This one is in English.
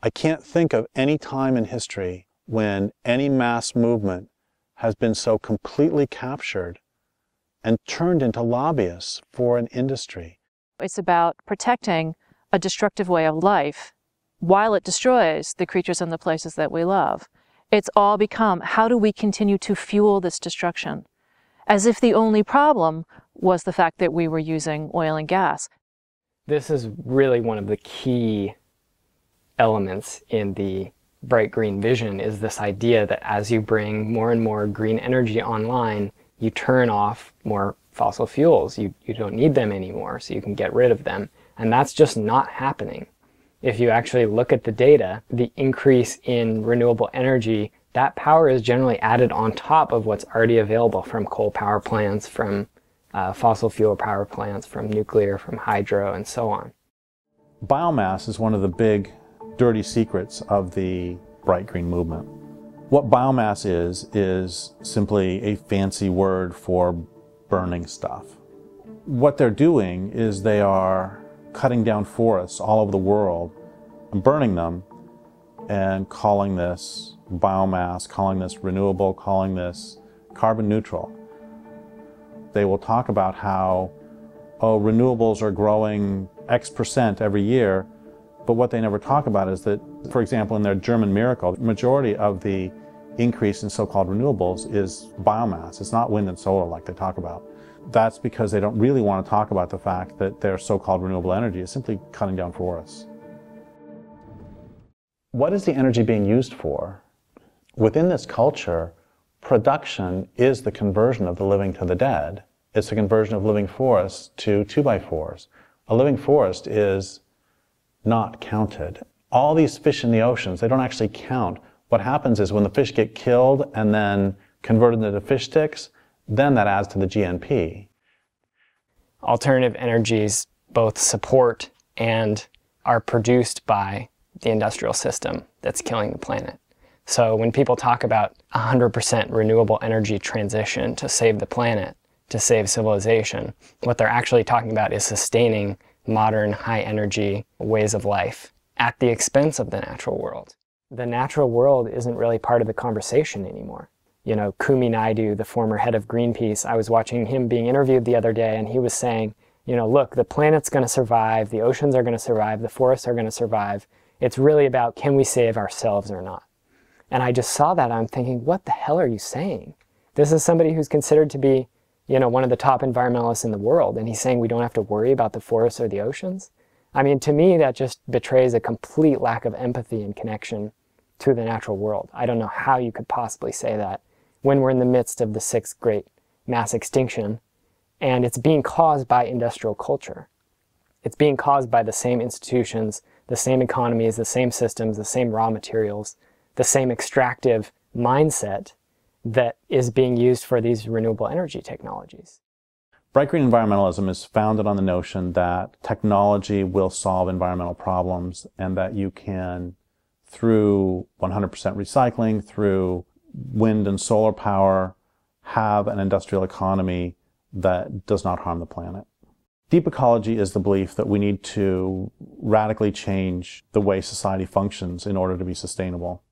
I can't think of any time in history when any mass movement has been so completely captured and turned into lobbyists for an industry. It's about protecting a destructive way of life while it destroys the creatures and the places that we love. It's all become, how do we continue to fuel this destruction? As if the only problem was the fact that we were using oil and gas. This is really one of the key elements in the bright green vision, is this idea that as you bring more and more green energy online, you turn off more fossil fuels. You don't need them anymore, so you can get rid of them. And that's just not happening. If you actually look at the data, the increase in renewable energy, that power is generally added on top of what's already available from coal power plants, from fossil fuel power plants, from nuclear, from hydro, and so on. Biomass is one of the big dirty secrets of the bright green movement. What biomass is simply a fancy word for burning stuff. What they're doing is they are cutting down forests all over the world and burning them and calling this biomass, calling this renewable, calling this carbon neutral. They will talk about how, oh, renewables are growing X% every year, but what they never talk about is that, for example, in their German miracle, the majority of the increase in so-called renewables is biomass. It's not wind and solar like they talk about. That's because they don't really want to talk about the fact that their so-called renewable energy is simply cutting down forests. What is the energy being used for? Within this culture, production is the conversion of the living to the dead. It's the conversion of living forests to 2x4s. A living forest is not counted. All these fish in the oceans, they don't actually count. What happens is when the fish get killed and then converted into fish sticks, then that adds to the GNP. Alternative energies both support and are produced by the industrial system that's killing the planet. So when people talk about 100% renewable energy transition to save the planet, to save civilization, what they're actually talking about is sustaining modern high-energy ways of life at the expense of the natural world. The natural world isn't really part of the conversation anymore. You know, Kumi Naidu, the former head of Greenpeace, I was watching him being interviewed the other day, and he was saying, you know, look, the planet's going to survive, the oceans are going to survive, the forests are going to survive. It's really about, can we save ourselves or not? And I just saw that, I'm thinking, what the hell are you saying? This is somebody who's considered to be, you know, one of the top environmentalists in the world, and he's saying we don't have to worry about the forests or the oceans. I mean, to me, that just betrays a complete lack of empathy and connection to the natural world. I don't know how you could possibly say that when we're in the midst of the 6th great mass extinction, and it's being caused by industrial culture. It's being caused by the same institutions, the same economies, the same systems, the same raw materials, the same extractive mindset that is being used for these renewable energy technologies. Bright green environmentalism is founded on the notion that technology will solve environmental problems and that you can, through 100% recycling, through wind and solar power, have an industrial economy that does not harm the planet. Deep ecology is the belief that we need to radically change the way society functions in order to be sustainable.